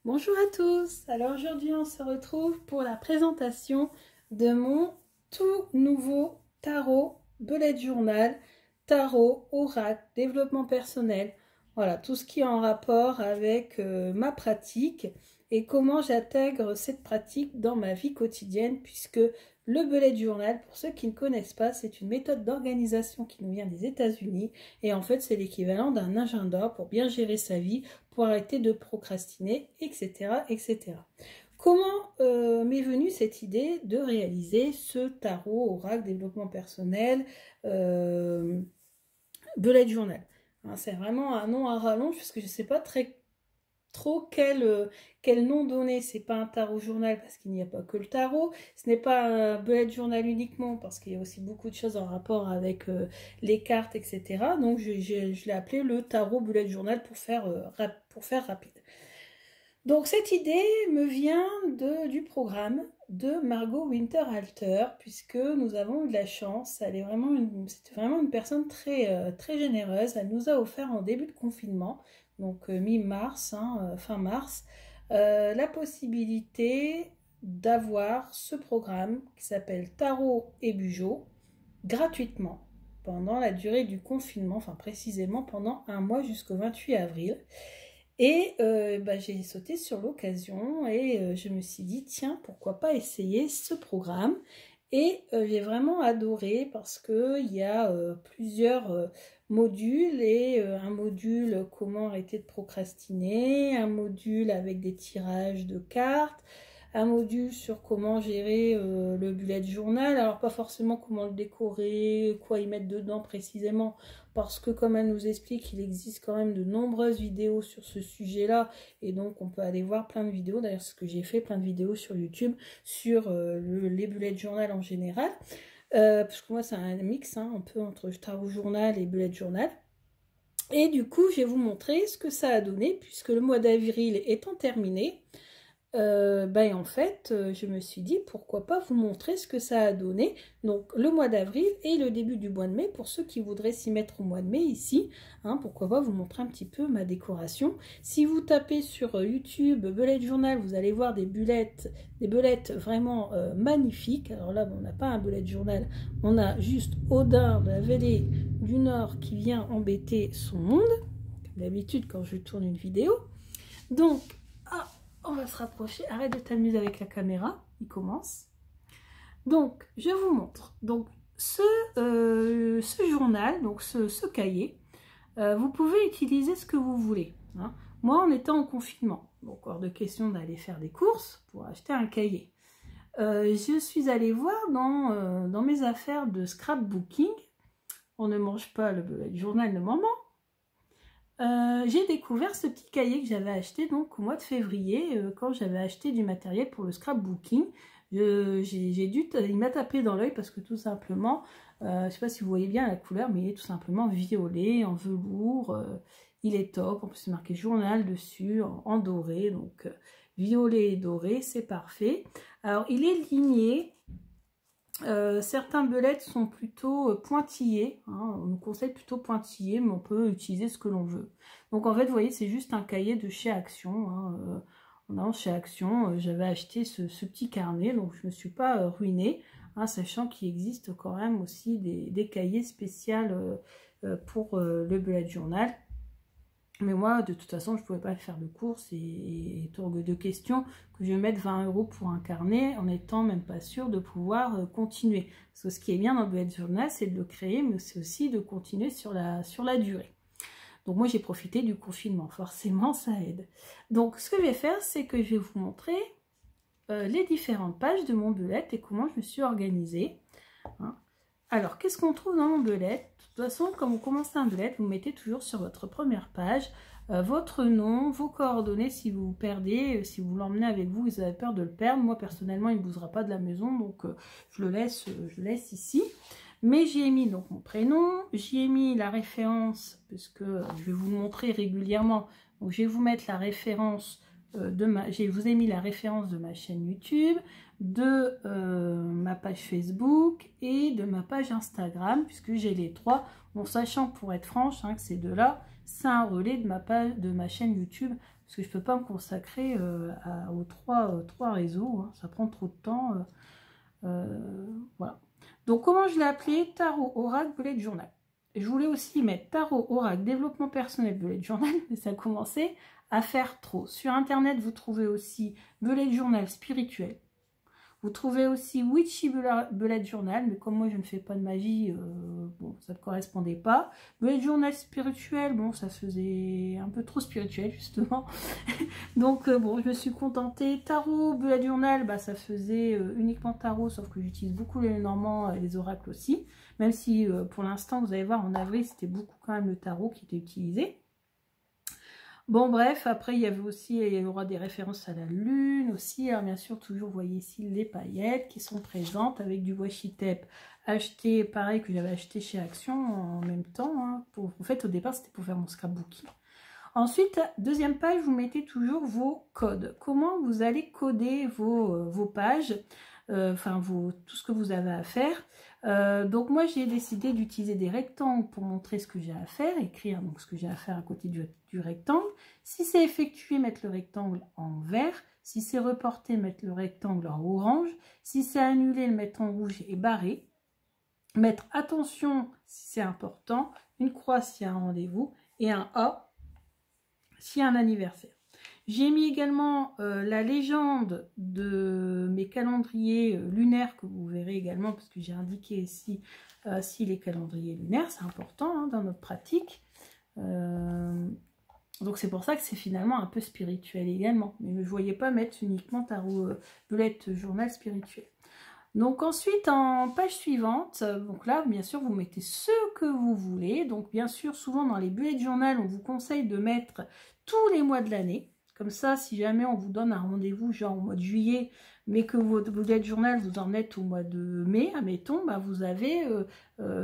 Bonjour à tous, alors aujourd'hui on se retrouve pour la présentation de mon tout nouveau tarot bullet journal, tarot, oracle, développement personnel, voilà tout ce qui est en rapport avec ma pratique et comment j'intègre cette pratique dans ma vie quotidienne puisque le bullet journal, pour ceux qui ne connaissent pas, c'est une méthode d'organisation qui nous vient des États-Unis et en fait c'est l'équivalent d'un agenda pour bien gérer sa vie, pour arrêter de procrastiner, etc. etc. Comment m'est venue cette idée de réaliser ce tarot, oracle, développement personnel, bullet journal? C'est vraiment un nom à rallonge parce que je ne sais pas trop quel nom donner. C'est pas un tarot journal parce qu'il n'y a pas que le tarot, ce n'est pas un bullet journal uniquement parce qu'il y a aussi beaucoup de choses en rapport avec les cartes, etc. Donc je l'ai appelé le tarot bullet journal pour faire rapide. Donc cette idée me vient du programme de Margot Winterhalter, puisque nous avons eu de la chance. Elle est c'était vraiment une personne très généreuse. Elle nous a offert en début de confinement, donc mi-mars, fin mars, la possibilité d'avoir ce programme qui s'appelle Tarot et Bugeaud gratuitement pendant la durée du confinement, enfin précisément pendant un mois jusqu'au 28 avril. Et j'ai sauté sur l'occasion et je me suis dit tiens, pourquoi pas essayer ce programme. Et j'ai vraiment adoré parce qu'il y a plusieurs modules et un module comment arrêter de procrastiner, un module avec des tirages de cartes, un module sur comment gérer le bullet journal, alors pas forcément comment le décorer, quoi y mettre dedans précisément, parce que comme elle nous explique, il existe quand même de nombreuses vidéos sur ce sujet-là, et donc on peut aller voir plein de vidéos, d'ailleurs c'est ce que j'ai fait, plein de vidéos sur YouTube, sur les bullet journal en général, parce que moi c'est un mix, un peu entre tarot journal et bullet journal. Et du coup, je vais vous montrer ce que ça a donné, puisque le mois d'avril étant terminé, en fait, je me suis dit pourquoi pas vous montrer ce que ça a donné. Donc le mois d'avril et le début du mois de mai, pour ceux qui voudraient s'y mettre au mois de mai ici, pourquoi pas vous montrer un petit peu ma décoration. Si vous tapez sur YouTube bullet journal, vous allez voir des bulettes vraiment magnifiques. Alors là, on n'a pas un bullet journal, on a juste Odin de la vallée du Nord qui vient embêter son monde, comme d'habitude quand je tourne une vidéo. Donc, on va se rapprocher, arrête de t'amuser avec la caméra, il commence. Donc, je vous montre. Donc, ce journal, donc ce cahier, vous pouvez utiliser ce que vous voulez. Moi, en étant en confinement, donc hors de question d'aller faire des courses pour acheter un cahier. Je suis allée voir dans mes affaires de scrapbooking. On ne mange pas le journal de maman. J'ai découvert ce petit cahier que j'avais acheté donc au mois de février quand j'avais acheté du matériel pour le scrapbooking. Il m'a tapé dans l'œil parce que tout simplement, je ne sais pas si vous voyez bien la couleur, mais il est tout simplement violet, en velours, il est top, en plus c'est marqué journal dessus, en doré, donc violet et doré, c'est parfait. Alors il est ligné. Certains bullets sont plutôt pointillés, on nous conseille plutôt pointillés, mais on peut utiliser ce que l'on veut. Donc en fait, vous voyez, c'est juste un cahier de chez Action. Chez Action, j'avais acheté ce petit carnet, donc je ne me suis pas ruinée, sachant qu'il existe quand même aussi des cahiers spéciaux pour le bullet journal. Mais moi, de toute façon, je ne pouvais pas faire de courses et tourne de questions que je mette 20 € pour un carnet en n'étant même pas sûre de pouvoir continuer. Parce que ce qui est bien dans le bullet journal, c'est de le créer, mais c'est aussi de continuer sur la durée. Donc moi, j'ai profité du confinement. Forcément, ça aide. Donc, ce que je vais faire, c'est que je vais vous montrer les différentes pages de mon bullet et comment je me suis organisée. Alors, qu'est-ce qu'on trouve dans mon bullet? De toute façon, quand vous commencez un bullet, vous mettez toujours sur votre première page votre nom, vos coordonnées si vous vous perdez, si vous l'emmenez avec vous, vous avez peur de le perdre. Moi, personnellement, il ne bougera pas de la maison, donc je le laisse ici. Mais j'y ai mis donc mon prénom, j'y ai mis la référence, puisque je vais vous le montrer régulièrement. Donc, je vais vous mettre la référence je vous ai mis la référence de ma chaîne YouTube, de ma page Facebook et de ma page Instagram, puisque j'ai les trois, bon, sachant pour être franche que ces deux-là, c'est un relais de ma chaîne YouTube parce que je ne peux pas me consacrer aux trois réseaux, hein, ça prend trop de temps. Voilà. Donc comment je l'ai appelé? Tarot, oracle, bullet journal. Je voulais aussi mettre tarot, oracle, développement personnel, bullet journal, mais ça a commencé à faire trop. Sur internet, vous trouvez aussi bullet journal spirituel. Vous trouvez aussi Witchy Bullet Journal, mais comme moi je ne fais pas de magie, bon, ça ne correspondait pas. Bullet Journal spirituel, bon, ça faisait un peu trop spirituel justement. Donc bon, je me suis contentée. Tarot, Bullet Journal, bah, ça faisait uniquement tarot, sauf que j'utilise beaucoup les normands et les oracles aussi. Même si pour l'instant, vous allez voir, en avril, c'était beaucoup quand même le tarot qui était utilisé. Bon bref, après il y avait aussi, il y aura des références à la lune aussi. Alors bien sûr, toujours vous voyez ici les paillettes qui sont présentes avec du washi tape acheté, pareil que j'avais acheté chez Action en même temps. Hein, en fait au départ c'était pour faire mon scrapbooking. Ensuite, deuxième page, vous mettez toujours vos codes. Comment vous allez coder vos pages, enfin tout ce que vous avez à faire. Donc moi j'ai décidé d'utiliser des rectangles pour montrer ce que j'ai à faire, écrire donc ce que j'ai à faire à côté du rectangle. Si c'est effectué, mettre le rectangle en vert. Si c'est reporté, mettre le rectangle en orange. Si c'est annulé, le mettre en rouge et barré. Mettre attention si c'est important, une croix s'il y a un rendez-vous et un A s'il y a un anniversaire. J'ai mis également la légende de mes calendriers lunaires que vous verrez également parce que j'ai indiqué ici si les calendriers lunaires, c'est important hein, dans notre pratique. Donc c'est pour ça que c'est finalement un peu spirituel également. Mais je ne voyais pas mettre uniquement tarot bullet journal spirituel. Donc ensuite en page suivante, donc là bien sûr vous mettez ce que vous voulez. Donc bien sûr souvent dans les bullet journal on vous conseille de mettre tous les mois de l'année. Comme ça, si jamais on vous donne un rendez-vous genre au mois de juillet, mais que votre bullet journal vous en êtes au mois de mai, admettons, bah vous avez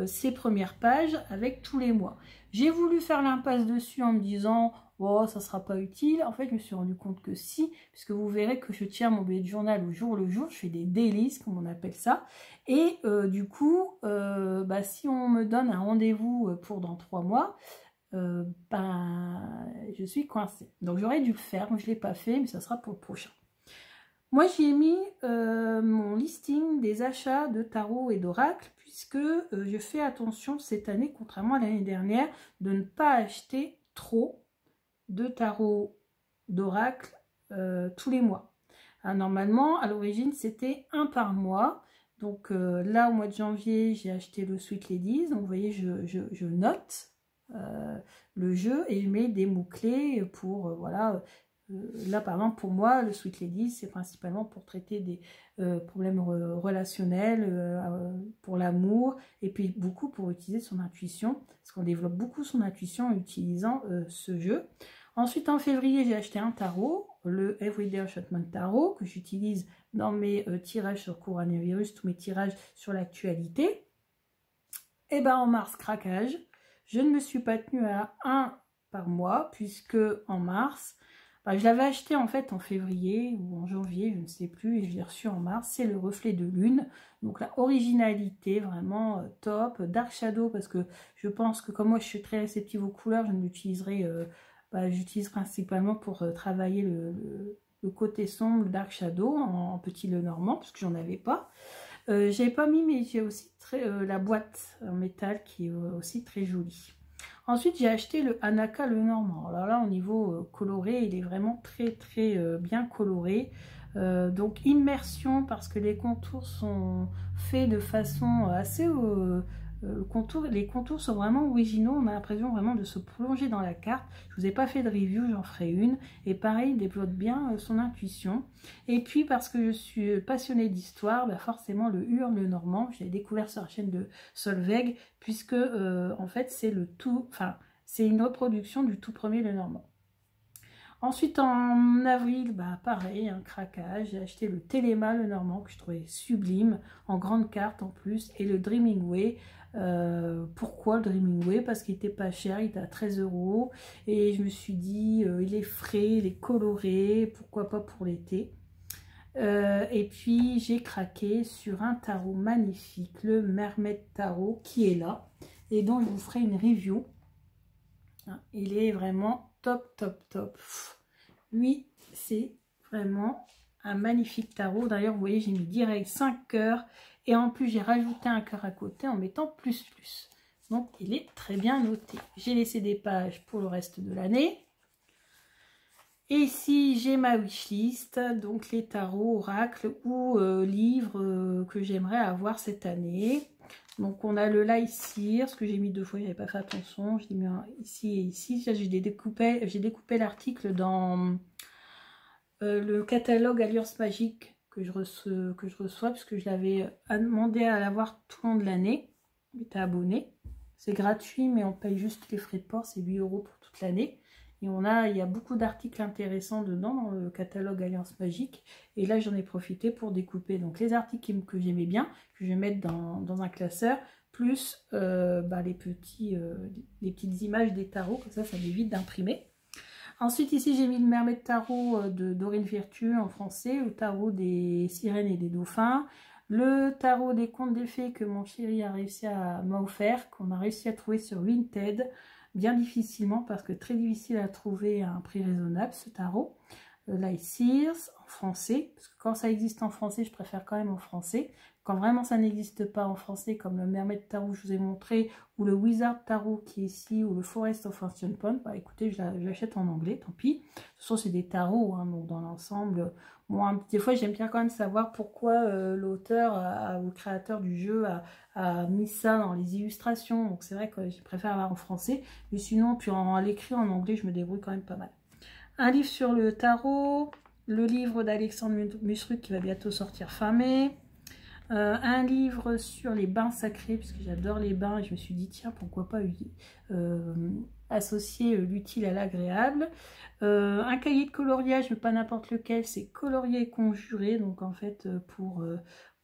ces premières pages avec tous les mois. J'ai voulu faire l'impasse dessus en me disant oh, ça sera pas utile. En fait, je me suis rendu compte que si, puisque vous verrez que je tiens mon bullet journal au jour le jour, je fais des dailies, comme on appelle ça. Et du coup, bah, si on me donne un rendez-vous pour dans 3 mois, ben, je suis coincée. Donc j'aurais dû le faire, mais je ne l'ai pas fait, mais ça sera pour le prochain. Moi j'ai mis mon listing des achats de tarot et d'oracle, puisque je fais attention cette année, contrairement à l'année dernière, de ne pas acheter trop de tarot d'oracle tous les mois. Alors, normalement, à l'origine, c'était un par mois. Donc là, au mois de janvier, j'ai acheté le Sweet Ladies. Donc vous voyez, je note le jeu et je mets des mots-clés pour, voilà, là par exemple pour moi le Sweet Ladies c'est principalement pour traiter des problèmes relationnels, pour l'amour et puis beaucoup pour utiliser son intuition parce qu'on développe beaucoup son intuition en utilisant ce jeu. Ensuite en février j'ai acheté un tarot, le Everyday Enchantment Tarot que j'utilise dans mes tirages sur coronavirus, tous mes tirages sur l'actualité. Et ben en mars craquage. Je ne me suis pas tenue à un par mois, puisque en mars, bah, je l'avais acheté en fait en février ou en janvier, je ne sais plus, et je l'ai reçu en mars. C'est le reflet de lune. Donc la originalité, vraiment top. Dark Shadow, parce que je pense que comme moi je suis très réceptive aux couleurs, je l'utiliserai, j'utilise principalement pour travailler le côté sombre, le Dark Shadow, en petit Lenormand, parce que j'en avais pas. J'avais pas mis, mais j'ai aussi la boîte en métal qui est aussi très jolie. Ensuite, j'ai acheté le Hanaka Lenormand. Alors là, au niveau coloré, il est vraiment très bien coloré. Donc immersion parce que les contours sont faits de façon assez... les contours sont vraiment originaux, on a l'impression vraiment de se plonger dans la carte. Je vous ai pas fait de review, j'en ferai une. Et pareil, il développe bien son intuition. Et puis parce que je suis passionnée d'histoire, bah forcément le Hurle Lenormand, j'ai découvert sur la chaîne de Solveig, puisque en fait c'est c'est une reproduction du tout premier Lenormand. Ensuite, en avril, bah, pareil, un craquage. J'ai acheté le Téléma Lenormand que je trouvais sublime, en grande carte en plus, et le Dreaming Way. Pourquoi le Dreaming Way? Parce qu'il était pas cher, il était à 13 €. Et je me suis dit, il est frais, il est coloré, pourquoi pas pour l'été. Et puis, j'ai craqué sur un tarot magnifique, le Mermaid Tarot, qui est là, et dont je vous ferai une review. Il est vraiment top. Lui, c'est vraiment un magnifique tarot. D'ailleurs, vous voyez, j'ai mis direct 5 cœurs. Et en plus, j'ai rajouté un cœur à côté en mettant plus plus. Donc, il est très bien noté. J'ai laissé des pages pour le reste de l'année. Et ici, j'ai ma wishlist, donc les tarots, oracles ou livres que j'aimerais avoir cette année. Donc, on a le Light Seer, ce que j'ai mis 2 fois, je n'avais pas fait attention. Je l'ai mis ici et ici. J'ai découpé l'article dans le catalogue Alliance Magique que je reçois, puisque je l'avais demandé à l'avoir tout le long de l'année. J'étais abonné. C'est gratuit, mais on paye juste les frais de port, c'est 8 € pour toute l'année. Et il y a beaucoup d'articles intéressants dedans dans le catalogue Alliance Magique. Et là, j'en ai profité pour découper donc les articles que j'aimais bien, que je vais mettre dans un classeur, plus les petites images des tarots, comme ça m'évite d'imprimer. Ensuite, ici, j'ai mis le Mermaid Tarot de Dorine Virtue en français, le tarot des sirènes et des dauphins, le tarot des contes des fées que mon chéri m'a offert, qu'on a réussi à trouver sur Vinted, bien difficilement parce que très difficile à trouver à un prix raisonnable ce tarot. Light Seers en français, parce que quand ça existe en français, je préfère quand même en français. Quand vraiment ça n'existe pas en français, comme le Mermaid Tarot que je vous ai montré, ou le Wizard Tarot qui est ici, ou le Forest of Ancient Pond, bah écoutez, je l'achète en anglais, tant pis. De toute façon, c'est des tarots, hein, donc dans l'ensemble, bon, des fois j'aime bien quand même savoir pourquoi l'auteur ou le créateur du jeu a mis ça dans les illustrations. Donc c'est vrai que je préfère avoir en français, mais sinon, puis à l'écrit en anglais, je me débrouille quand même pas mal. Un livre sur le tarot, le livre d'Alexandre Musruc qui va bientôt sortir fin mai, un livre sur les bains sacrés, puisque j'adore les bains et je me suis dit tiens pourquoi pas associer l'utile à l'agréable, un cahier de coloriage mais pas n'importe lequel, c'est colorier et conjurer, donc en fait pour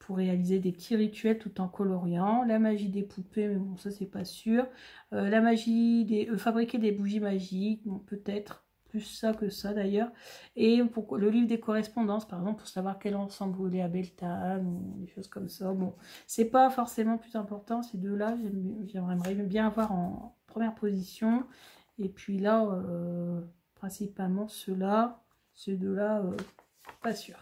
réaliser des petits rituels tout en coloriant, la magie des poupées, mais bon ça c'est pas sûr, la magie fabriquer des bougies magiques, bon peut-être plus ça que ça d'ailleurs, et pour le livre des correspondances par exemple pour savoir quel ensemble voulait à Beltane ou des choses comme ça. Bon, c'est pas forcément plus important ces deux-là, j'aimerais bien avoir en première position, et puis là principalement ceux-là, ces deux-là, pas sûr.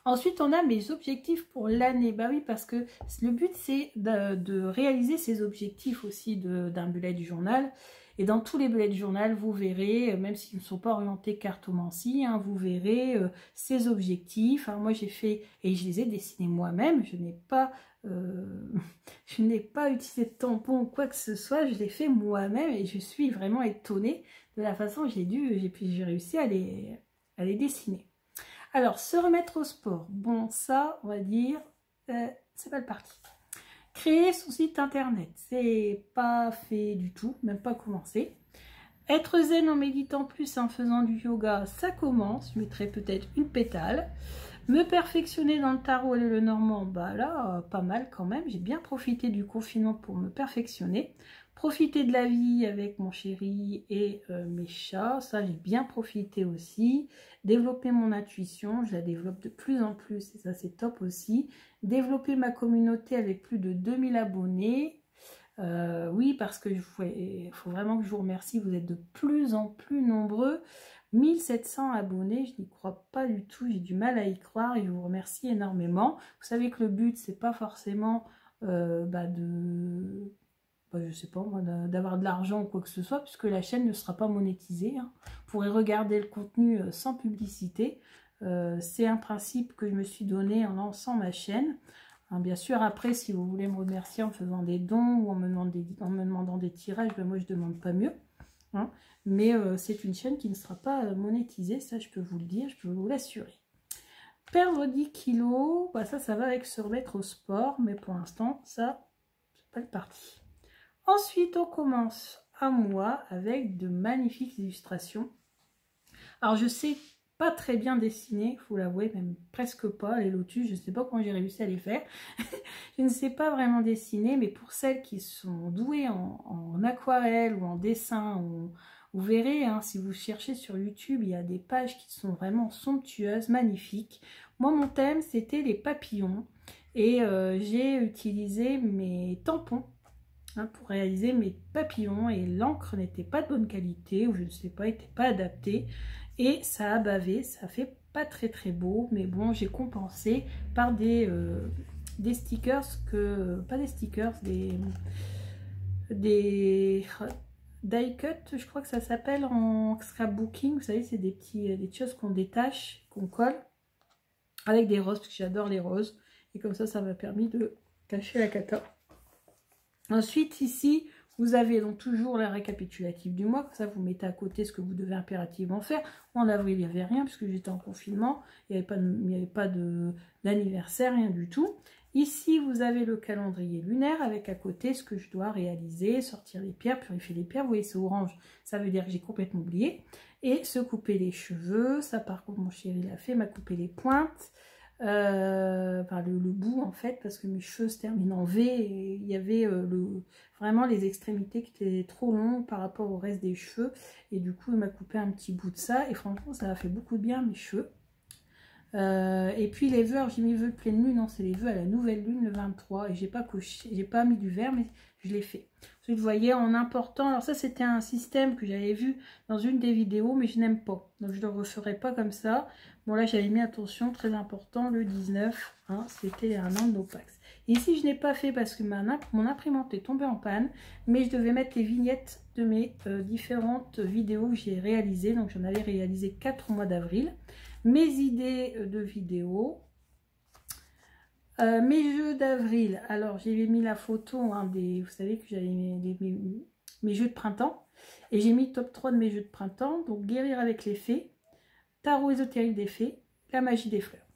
Ensuite, on a mes objectifs pour l'année. Bah oui, parce que le but, c'est de réaliser ces objectifs aussi d'un bullet du journal. Et dans tous les bullets du journal, vous verrez, même s'ils ne sont pas orientés cartomancie, hein, vous verrez ces objectifs. Alors moi, j'ai fait, et je les ai dessinés moi-même. Je n'ai pas utilisé de tampon ou quoi que ce soit. Je l'ai fait moi-même et je suis vraiment étonnée de la façon dont j'ai réussi à les dessiner. Alors, se remettre au sport. Bon, ça, on va dire, c'est pas le parti. Créer son site internet, c'est pas fait du tout, même pas commencé. Être zen en méditant plus, en faisant du yoga, ça commence. Je mettrai peut-être une pétale. Me perfectionner dans le tarot et le normand, bah là, pas mal quand même. J'ai bien profité du confinement pour me perfectionner. Profiter de la vie avec mon chéri et mes chats, ça j'ai bien profité aussi. Développer mon intuition, je la développe de plus en plus et ça c'est top aussi. Développer ma communauté avec plus de 2000 abonnés. Oui, parce que il faut vraiment que je vous remercie, vous êtes de plus en plus nombreux. 1700 abonnés, je n'y crois pas du tout, j'ai du mal à y croire et je vous remercie énormément. Vous savez que le but, c'est pas forcément je sais pas moi, d'avoir de l'argent ou quoi que ce soit, puisque la chaîne ne sera pas monétisée. Hein. Vous pourrez regarder le contenu sans publicité. C'est un principe que je me suis donné en lançant ma chaîne. Hein, bien sûr, après, si vous voulez me remercier en faisant des dons ou en me demandant des tirages, ben moi je ne demande pas mieux. Hein. Mais c'est une chaîne qui ne sera pas monétisée, ça je peux vous le dire, je peux vous l'assurer. Perdre 10 kilos, bah ça va avec se remettre au sport, mais pour l'instant, ça, c'est pas le parti. Ensuite, on commence à moi avec de magnifiques illustrations. Alors, je sais pas très bien dessiner, il faut l'avouer, même presque pas, les lotus, je ne sais pas comment j'ai réussi à les faire. Je ne sais pas vraiment dessiner, mais pour celles qui sont douées en aquarelle ou en dessin, vous verrez, hein, si vous cherchez sur YouTube, il y a des pages qui sont vraiment somptueuses, magnifiques. Moi, mon thème, c'était les papillons et j'ai utilisé mes tampons pour réaliser mes papillons et l'encre n'était pas de bonne qualité ou je ne sais pas, n'était pas adaptée et ça a bavé, ça fait pas très très beau, mais bon, j'ai compensé par des stickers pas des stickers, des die cut, je crois que ça s'appelle en scrapbooking. Vous savez, c'est des choses qu'on détache, qu'on colle avec des roses, parce que j'adore les roses, et comme ça m'a permis de cacher la cata. Ensuite, ici, vous avez donc toujours la récapitulative du mois, comme ça vous mettez à côté ce que vous devez impérativement faire. En avril, il n'y avait rien, puisque j'étais en confinement, il n'y avait pas d'anniversaire, rien du tout. Ici, vous avez le calendrier lunaire, avec à côté ce que je dois réaliser, sortir les pierres, purifier les pierres. Vous voyez, c'est orange, ça veut dire que j'ai complètement oublié. Et se couper les cheveux, ça par contre mon chéri l'a fait, m'a coupé les pointes. Enfin le bout en fait, parce que mes cheveux se terminent en V et il y avait vraiment les extrémités qui étaient trop longues par rapport au reste des cheveux, et du coup il m'a coupé un petit bout de ça et franchement ça a fait beaucoup de bien à mes cheveux. Et puis les vœux, j'ai mis vœux de pleine lune, non c'est les vœux à la nouvelle lune le 23, et j'ai pas mis du vert, mais je l'ai fait. Ensuite vous voyez en important, alors ça c'était un système que j'avais vu dans une des vidéos, mais je n'aime pas, donc je ne le referai pas comme ça. Bon là j'avais mis attention, très important, le 19, hein, c'était un an de Nopax. Ici je n'ai pas fait parce que mon imprimante est tombée en panne, mais je devais mettre les vignettes de mes différentes vidéos que j'ai réalisées, donc j'en avais réalisé 4 au mois d'avril. Mes idées de vidéos, mes jeux d'avril. Alors j'ai mis la photo, hein, vous savez que j'avais mes jeux de printemps, et j'ai mis top 3 de mes jeux de printemps, donc guérir avec les fées, tarot ésotérique des fées, la magie des fleurs.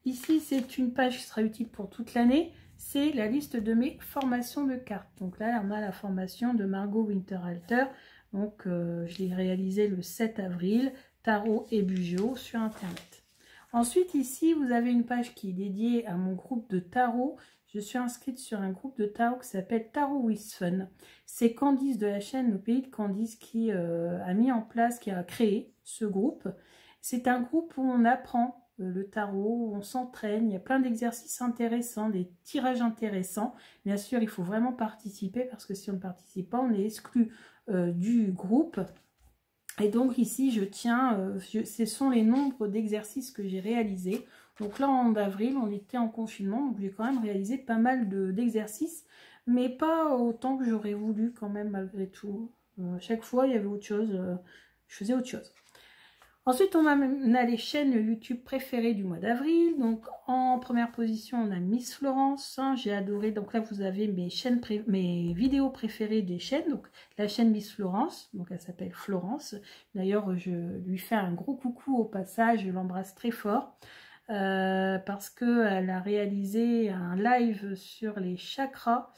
Ici c'est une page qui sera utile pour toute l'année, c'est la liste de mes formations de cartes. Donc là on a la formation de Margot Winterhalter, donc je l'ai réalisée le 7 avril, tarot et Bugio sur internet. Ensuite ici vous avez une page qui est dédiée à mon groupe de tarot. Je suis inscrite sur un groupe de tarot qui s'appelle Tarot with Fun. C'est Candice de la chaîne Le Pays de Candice qui a mis en place, qui a créé ce groupe. C'est un groupe où on apprend le tarot, où on s'entraîne, il y a plein d'exercices intéressants, des tirages intéressants. Bien sûr il faut vraiment participer, parce que si on ne participe pas on est exclu du groupe. Et donc ici je tiens, ce sont les nombres d'exercices que j'ai réalisés. Donc là en avril on était en confinement, donc j'ai quand même réalisé pas mal d'exercices, mais pas autant que j'aurais voulu quand même malgré tout. Chaque fois il y avait autre chose, je faisais autre chose. Ensuite, on a les chaînes YouTube préférées du mois d'avril. Donc, en première position, on a Miss Florence. Hein, j'ai adoré. Donc là, vous avez mes vidéos préférées des chaînes. Donc, la chaîne Miss Florence. Donc, elle s'appelle Florence. D'ailleurs, je lui fais un gros coucou au passage. Je l'embrasse très fort. Parce qu'elle a réalisé un live sur les chakras.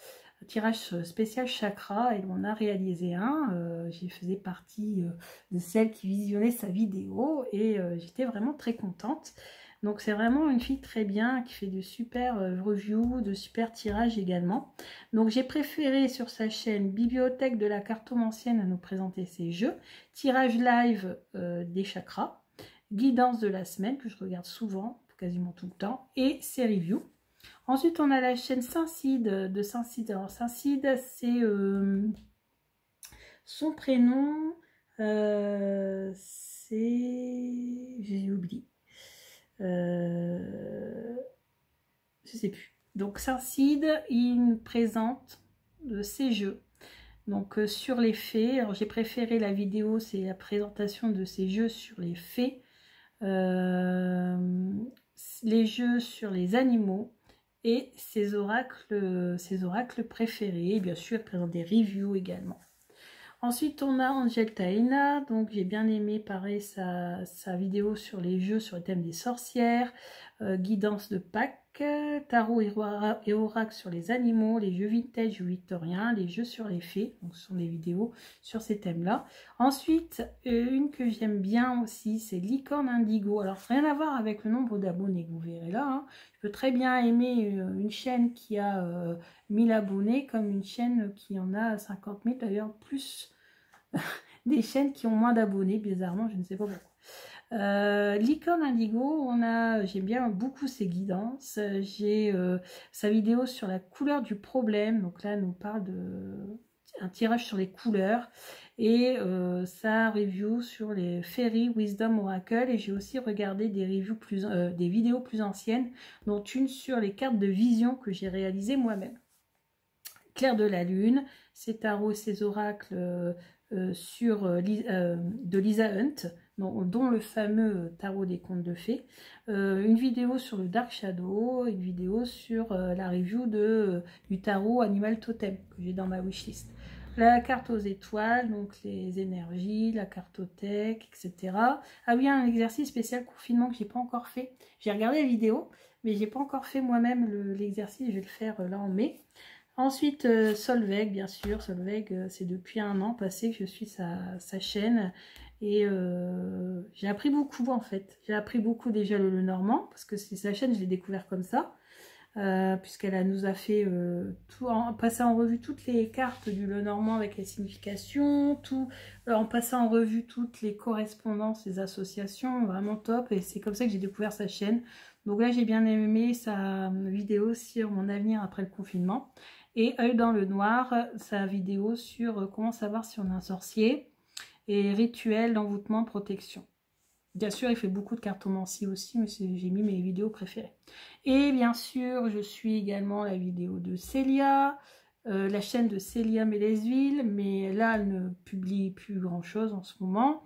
Tirage spécial chakra, et on a réalisé un, j'y faisais partie de celles qui visionnaient sa vidéo, et j'étais vraiment très contente. Donc c'est vraiment une fille très bien, qui fait de super reviews, de super tirages également. Donc j'ai préféré sur sa chaîne Bibliothèque de la cartomancienne à nous présenter ses jeux, tirage live des chakras, guidance de la semaine que je regarde souvent, quasiment tout le temps, et ses reviews. Ensuite, on a la chaîne Saint-Cide de Saint-Cide. Alors, Saint-Cide, c'est son prénom, c'est... J'ai oublié. Je sais plus. Donc, Saint-Cide, il nous présente ses jeux. Donc, sur les fées. Alors, j'ai préféré la vidéo, c'est la présentation de ses jeux sur les fées. Les jeux sur les animaux. Et ses oracles préférés. Et bien sûr, elle présente des reviews également. Ensuite, on a Angel Taina. Donc, j'ai bien aimé, pareil, sa vidéo sur les jeux sur le thème des sorcières. Guidance de Pâques. Tarot et oracle sur les animaux. Les jeux vintage ou victoriens. Les jeux sur les fées. Donc, ce sont des vidéos sur ces thèmes-là. Ensuite, une que j'aime bien aussi, c'est Licorne Indigo. Alors, rien à voir avec le nombre d'abonnés que vous verrez là. Hein. Je peux très bien aimer une chaîne qui a 1000 abonnés comme une chaîne qui en a 50 000. D'ailleurs, plus des chaînes qui ont moins d'abonnés, bizarrement, je ne sais pas pourquoi. Licorne Indigo, j'aime bien beaucoup ses guidances. J'ai sa vidéo sur la couleur du problème. Donc là, elle nous parle de... un tirage sur les couleurs et sa review sur les Fairy Wisdom Oracle. Et j'ai aussi regardé des reviews des vidéos plus anciennes, dont une sur les cartes de vision que j'ai réalisées moi-même. Clair de la Lune, ses tarots et ses oracles de Lisa Hunt, dont le fameux tarot des contes de fées, une vidéo sur le Dark Shadow, une vidéo sur la review du tarot Animal Totem que j'ai dans ma wishlist. La carte aux étoiles, donc les énergies, la cartothèque, etc. Ah oui, un exercice spécial confinement que j'ai pas encore fait. J'ai regardé la vidéo, mais j'ai pas encore fait moi-même l'exercice, je vais le faire là en mai. Ensuite, Solveig, bien sûr. Solveig, c'est depuis un an passé que je suis sa chaîne. Et j'ai appris beaucoup, en fait. J'ai appris beaucoup déjà le Normand, parce que c'est sa chaîne, je l'ai découvert comme ça. Puisqu'elle nous a fait passer en revue toutes les cartes du Lenormand avec les significations, en passant en revue toutes les correspondances, les associations, vraiment top. Et c'est comme ça que j'ai découvert sa chaîne. Donc là, j'ai bien aimé sa vidéo sur mon avenir après le confinement. Et Œil dans le noir, sa vidéo sur comment savoir si on est un sorcier et rituel d'envoûtement, protection. Bien sûr, il fait beaucoup de cartomancie aussi, mais j'ai mis mes vidéos préférées. Et bien sûr, je suis également la vidéo de Célia, la chaîne de Célia Mélesville, mais là, elle ne publie plus grand-chose en ce moment.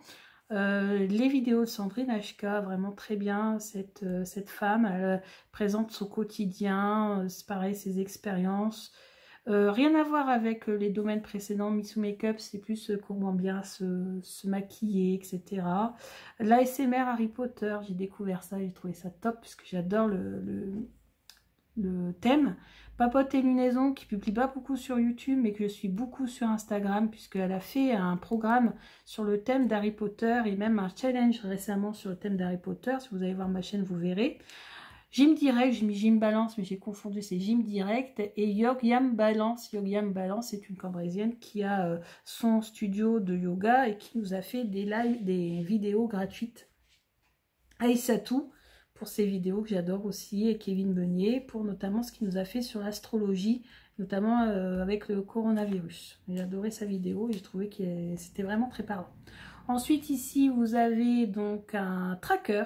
Les vidéos de Sandrine HK, vraiment très bien, cette femme, elle présente son quotidien, c'est pareil, ses expériences. Rien à voir avec les domaines précédents, Missou Makeup, c'est plus comment bien se maquiller, etc. L'ASMR Harry Potter, j'ai découvert ça, j'ai trouvé ça top, puisque j'adore le thème. Papote et Lunaison, qui publie pas beaucoup sur YouTube, mais que je suis beaucoup sur Instagram, puisqu'elle a fait un programme sur le thème d'Harry Potter, et même un challenge récemment sur le thème d'Harry Potter. Si vous allez voir ma chaîne, vous verrez. Gym Direct, j'ai mis Gym Balance, mais j'ai confondu, c'est Gym Direct. Et Yogyam Balance. Yogyam Balance, c'est une Cambrésienne qui a son studio de yoga et qui nous a fait des vidéos gratuites. Aïssatou, pour ses vidéos que j'adore aussi, et Kevin Beunier, pour notamment ce qu'il nous a fait sur l'astrologie, notamment avec le coronavirus. J'ai adoré sa vidéo et j'ai trouvé que c'était vraiment très parlant. Ensuite, ici, vous avez donc un tracker.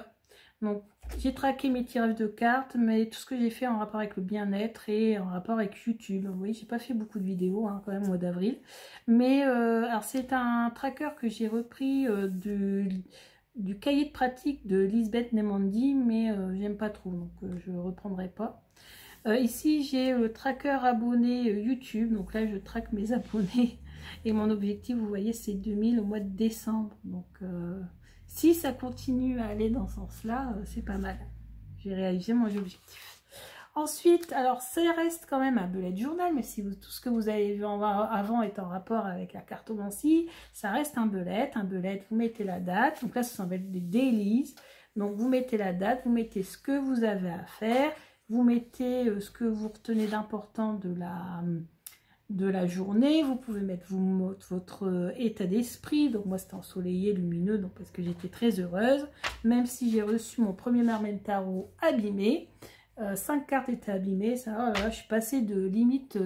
Donc, j'ai traqué mes tirages de cartes, mais tout ce que j'ai fait en rapport avec le bien-être et en rapport avec YouTube. Vous voyez, j'ai pas fait beaucoup de vidéos quand même au mois d'avril. Mais alors c'est un tracker que j'ai repris du cahier de pratique de Lisbeth Nemandi, mais j'aime pas trop, donc je reprendrai pas. Ici, j'ai le tracker abonné YouTube. Donc là, je traque mes abonnés. Et mon objectif, vous voyez, c'est 2000 au mois de décembre. Donc... si ça continue à aller dans ce sens-là, c'est pas mal. J'ai réalisé mon objectif. Ensuite, alors ça reste quand même un bullet journal, mais si tout ce que vous avez vu avant est en rapport avec la cartomancie, ça reste un bullet. Un bullet, vous mettez la date. Donc là, ça s'appelle des dailies. Donc vous mettez la date, vous mettez ce que vous avez à faire, vous mettez ce que vous retenez d'important de la journée. Vous pouvez mettre votre état d'esprit. Donc moi c'était ensoleillé, lumineux, donc parce que j'étais très heureuse, même si j'ai reçu mon premier Mermaid Tarot abîmé. 5 cartes étaient abîmées, ça, oh là là, je suis passée de limite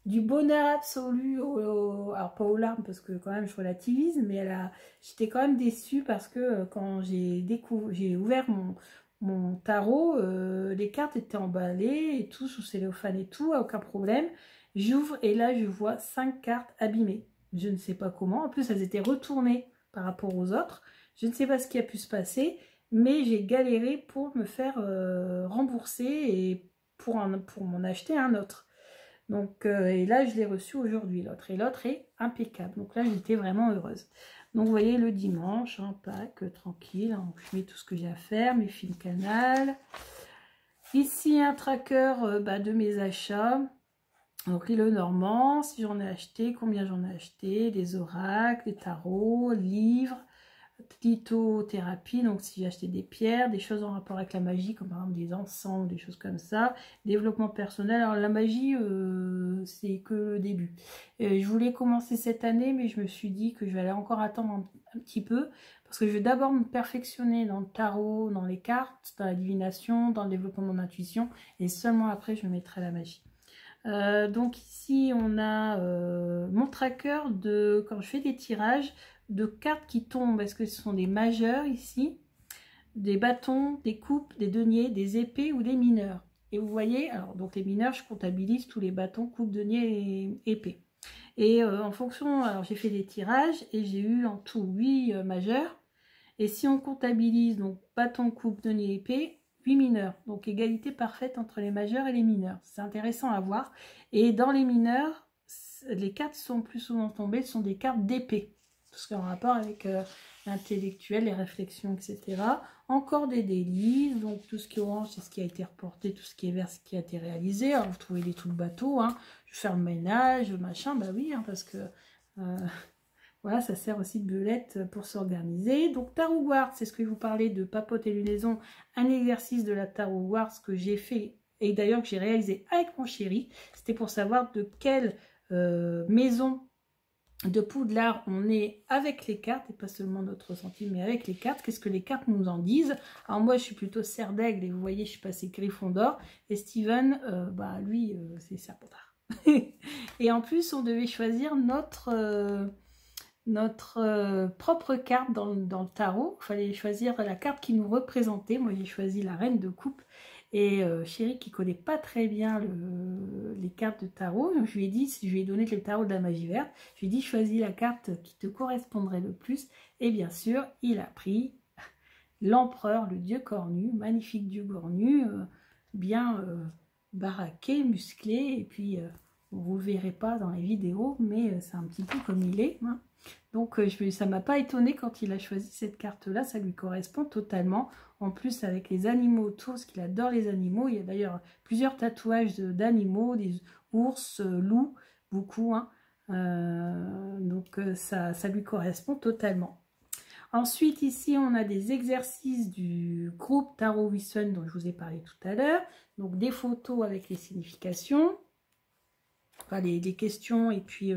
du bonheur absolu alors pas aux larmes parce que quand même je relativise, mais j'étais quand même déçue parce que quand j'ai ouvert mon tarot, les cartes étaient emballées et tout, sous cellophane et tout, aucun problème. J'ouvre et là je vois 5 cartes abîmées. Je ne sais pas comment. En plus elles étaient retournées par rapport aux autres. Je ne sais pas ce qui a pu se passer, mais j'ai galéré pour me faire rembourser et pour m'en acheter un autre. Donc et là je l'ai reçu aujourd'hui l'autre, et l'autre est impeccable. Donc là j'étais vraiment heureuse. Donc vous voyez le dimanche, Pâques, tranquille, je mets tout ce que j'ai à faire, mes films canal. Ici un tracker de mes achats. Donc les Lenormand, si j'en ai acheté, combien j'en ai acheté, des oracles, des tarots, livres, lithothérapie, donc si j'ai acheté des pierres, des choses en rapport avec la magie, comme par exemple des encens, des choses comme ça, développement personnel. Alors la magie, c'est que le début. Je voulais commencer cette année, mais je me suis dit que je vais aller encore attendre un petit peu, parce que je vais d'abord me perfectionner dans le tarot, dans les cartes, dans la divination, dans le développement de mon intuition, et seulement après je me mettrai à la magie. Donc ici, on a mon tracker de quand je fais des tirages de cartes qui tombent, parce que ce sont des majeurs ici, des bâtons, des coupes, des deniers, des épées ou des mineurs. Et vous voyez, alors donc les mineurs, je comptabilise tous les bâtons, coupes, deniers et épées. Et en fonction, alors j'ai fait des tirages et j'ai eu en tout 8 majeurs. Et si on comptabilise donc bâton, coupe, denier, épée, 8 mineurs. Donc égalité parfaite entre les majeurs et les mineurs. C'est intéressant à voir. Et dans les mineurs, les cartes sont plus souvent tombées, ce sont des cartes d'épée. Tout ce qui est en rapport avec l'intellectuel, les réflexions, etc. Encore des délices, donc tout ce qui est orange, c'est ce qui a été reporté, tout ce qui est vert, c'est ce qui a été réalisé. Alors vous trouvez des trucs bateaux, hein. Je vais faire le ménage, machin, bah oui, hein, parce que voilà, ça sert aussi de belette pour s'organiser. Donc Tarot Wars, c'est ce que je vous parlais de papote et lunaison, un exercice de la Tarot Wars que j'ai fait et d'ailleurs que j'ai réalisé avec mon chéri. C'était pour savoir de quelle maison de Poudlard on est avec les cartes, et pas seulement notre ressenti, mais avec les cartes. Qu'est-ce que les cartes nous en disent? Alors moi, je suis plutôt Serre d'Aigle, et vous voyez, je suis passée Gryffondor, et Steven, bah lui, c'est Serpentard. Et en plus, on devait choisir notre propre carte dans le tarot. Il fallait choisir la carte qui nous représentait. Moi, j'ai choisi la Reine de Coupe. Et chéri qui connaît pas très bien les cartes de tarot, je lui ai dit, je lui ai donné le tarot de la magie verte, je lui ai dit choisis la carte qui te correspondrait le plus, et bien sûr il a pris l'empereur, le dieu cornu, magnifique dieu cornu, bien baraqué, musclé, et puis vous le verrez pas dans les vidéos, mais c'est un petit peu comme il est, hein. Donc ça m'a pas étonné quand il a choisi cette carte là, ça lui correspond totalement. En plus avec les animaux autour, parce qu'il adore les animaux, il y a d'ailleurs plusieurs tatouages d'animaux, des ours, loups, beaucoup, hein. Donc ça lui correspond totalement. Ensuite ici on a des exercices du groupe Tarot Wilson dont je vous ai parlé tout à l'heure, donc des photos avec les significations. Enfin, les questions et puis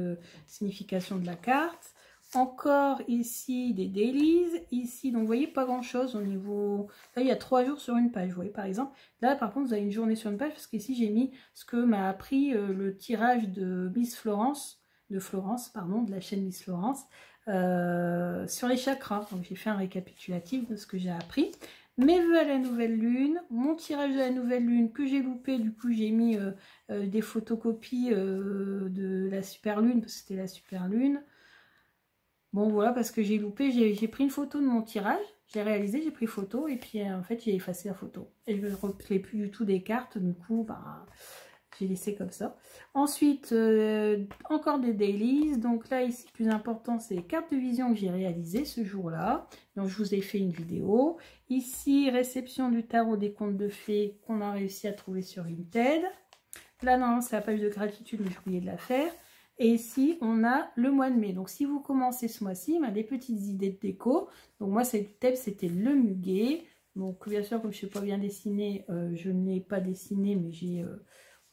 signification de la carte. Encore ici des dailies. Ici, donc vous voyez pas grand chose au niveau. Là, il y a 3 jours sur une page. Vous voyez par exemple. Là, par contre, vous avez une journée sur une page parce qu'ici, j'ai mis ce que m'a appris le tirage de Miss Florence, pardon, de la chaîne Miss Florence, sur les chakras. Donc, j'ai fait un récapitulatif de ce que j'ai appris. Mes vœux à la nouvelle lune, mon tirage de la nouvelle lune que j'ai loupé, du coup j'ai mis des photocopies de la super lune, parce que c'était la super lune. Bon voilà, parce que j'ai loupé, j'ai pris une photo de mon tirage, j'ai réalisé, j'ai pris photo, et puis en fait j'ai effacé la photo. Et je ne reclais plus du tout des cartes, du coup bah, j'ai laissé comme ça. Ensuite, encore des dailies. Donc là, ici, le plus important, c'est les cartes de vision que j'ai réalisées ce jour-là. Donc, je vous ai fait une vidéo. Ici, réception du tarot des contes de fées qu'on a réussi à trouver sur Vinted. Là, non, c'est la page de gratitude, mais j'ai oublié de la faire. Et ici, on a le mois de mai. Donc, si vous commencez ce mois-ci, on a des petites idées de déco. Donc, moi, le thème, c'était le muguet. Donc, bien sûr, comme je ne sais pas bien dessiner, je n'ai pas dessiné, mais j'ai...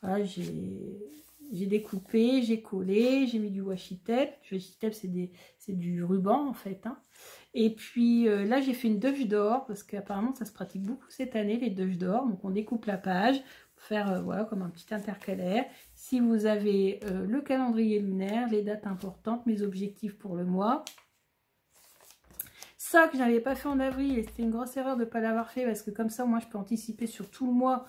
Voilà, j'ai découpé, j'ai collé, j'ai mis du washi tape. Du washi tape, c'est du ruban en fait, hein. Et puis là, j'ai fait une deuche d'or parce qu'apparemment, ça se pratique beaucoup cette année, les deuches d'or. Donc, on découpe la page pour faire voilà, comme un petit intercalaire. Si vous avez le calendrier lunaire, les dates importantes, mes objectifs pour le mois. Ça que je n'avais pas fait en avril et c'était une grosse erreur de ne pas l'avoir fait parce que comme ça, moi, je peux anticiper sur tout le mois.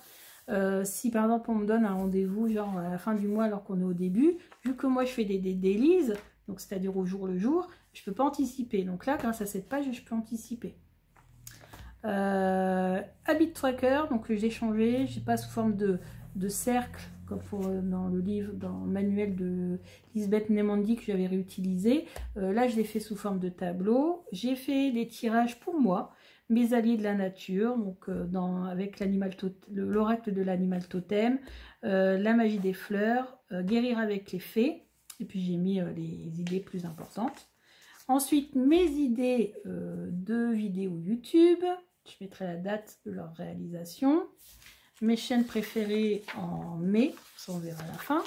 Si par exemple on me donne un rendez-vous genre à la fin du mois alors qu'on est au début, vu que moi je fais des dailies, donc c'est-à-dire au jour le jour, je peux pas anticiper. Donc là, grâce à cette page, je peux anticiper. Habit tracker, donc j'ai changé, j'ai pas sous forme de cercle comme dans le livre, dans le manuel de Lisbeth Nemandy que j'avais réutilisé. Là, je l'ai fait sous forme de tableau. J'ai fait des tirages pour moi. Mes alliés de la nature, donc avec l'oracle de l'animal totem, la magie des fleurs, guérir avec les fées, et puis j'ai mis les idées plus importantes. Ensuite, mes idées de vidéos YouTube, je mettrai la date de leur réalisation. Mes chaînes préférées en mai, ça on verra à la fin.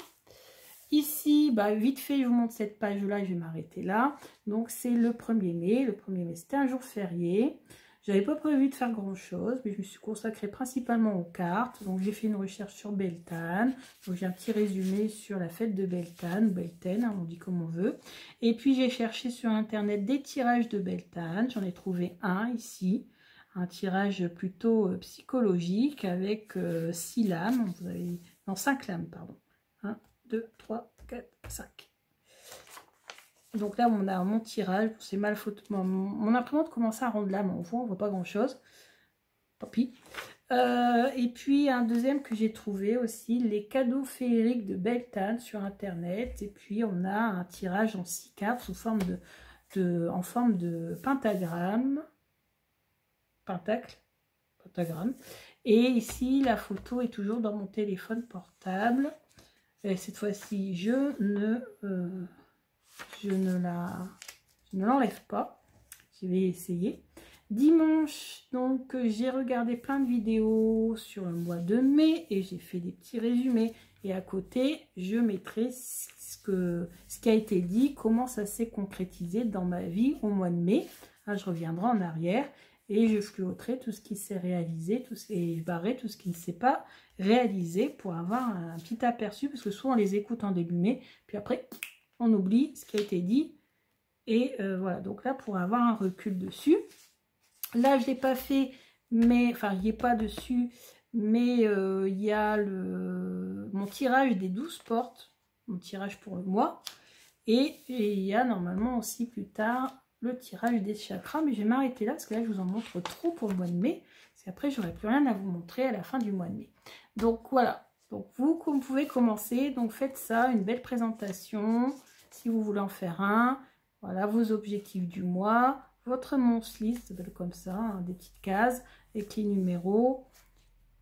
Ici, bah, vite fait, je vous montre cette page-là, je vais m'arrêter là. Donc c'est le 1er mai, le 1er mai c'était un jour férié. J'avais pas prévu de faire grand chose, mais je me suis consacrée principalement aux cartes. Donc j'ai fait une recherche sur Beltane. Donc j'ai un petit résumé sur la fête de Beltane, Beltane, hein, on dit comme on veut. Et puis j'ai cherché sur internet des tirages de Beltane. J'en ai trouvé un ici. Un tirage plutôt psychologique avec 6 lames. Vous avez... Non, 5 lames, pardon. 1, 2, 3, 4, 5. Donc là, on a mon tirage. C'est mal photo. Mon imprimante commence à rendre l'âme. On voit pas grand chose. Tant pis. Et puis un deuxième que j'ai trouvé aussi, les cadeaux féeriques de Beltane sur internet. Et puis on a un tirage en 6 cartes sous forme en forme de pentagramme. Pentagramme. Et ici, la photo est toujours dans mon téléphone portable. Et cette fois-ci, je ne l'enlève pas. Je vais essayer. Dimanche, donc, j'ai regardé plein de vidéos sur le mois de mai et j'ai fait des petits résumés. Et à côté, je mettrai ce qui a été dit, comment ça s'est concrétisé dans ma vie au mois de mai. Hein, je reviendrai en arrière. Et je fluoterai tout ce qui s'est réalisé et je barrerai tout ce qui ne s'est pas réalisé pour avoir un petit aperçu. Parce que souvent on les écoute en début mai, puis après on oublie ce qui a été dit. Et voilà, donc là pour avoir un recul dessus. Là je ne l'ai pas fait, mais enfin il n'y est pas dessus, mais il y a mon tirage des 12 portes, mon tirage pour le mois. Et il y a normalement aussi plus tard le tirage des chakras, mais je vais m'arrêter là parce que là je vous en montre trop pour le mois de mai, parce qu'après j'aurai plus rien à vous montrer à la fin du mois de mai. Donc voilà, donc vous pouvez commencer, donc faites ça, une belle présentation si vous voulez en faire un. Voilà vos objectifs du mois, votre monstre list, comme ça, hein, des petites cases avec les numéros,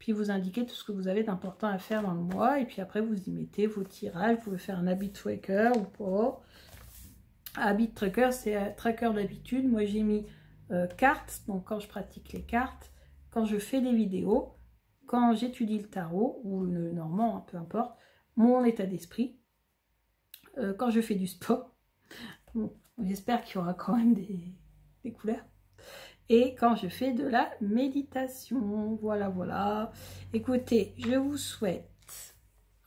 puis vous indiquez tout ce que vous avez d'important à faire dans le mois, et puis après vous y mettez vos tirages. Vous pouvez faire un habit tracker ou pas. Habit tracker, c'est un tracker d'habitude. Moi j'ai mis cartes, donc quand je pratique les cartes, quand je fais des vidéos, quand j'étudie le tarot ou le normand, hein, peu importe, mon état d'esprit, quand je fais du sport, bon, j'espère qu'il y aura quand même des couleurs, et quand je fais de la méditation. Voilà, voilà. Écoutez, je vous souhaite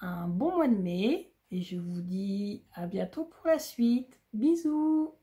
un bon mois de mai et je vous dis à bientôt pour la suite. Bisous!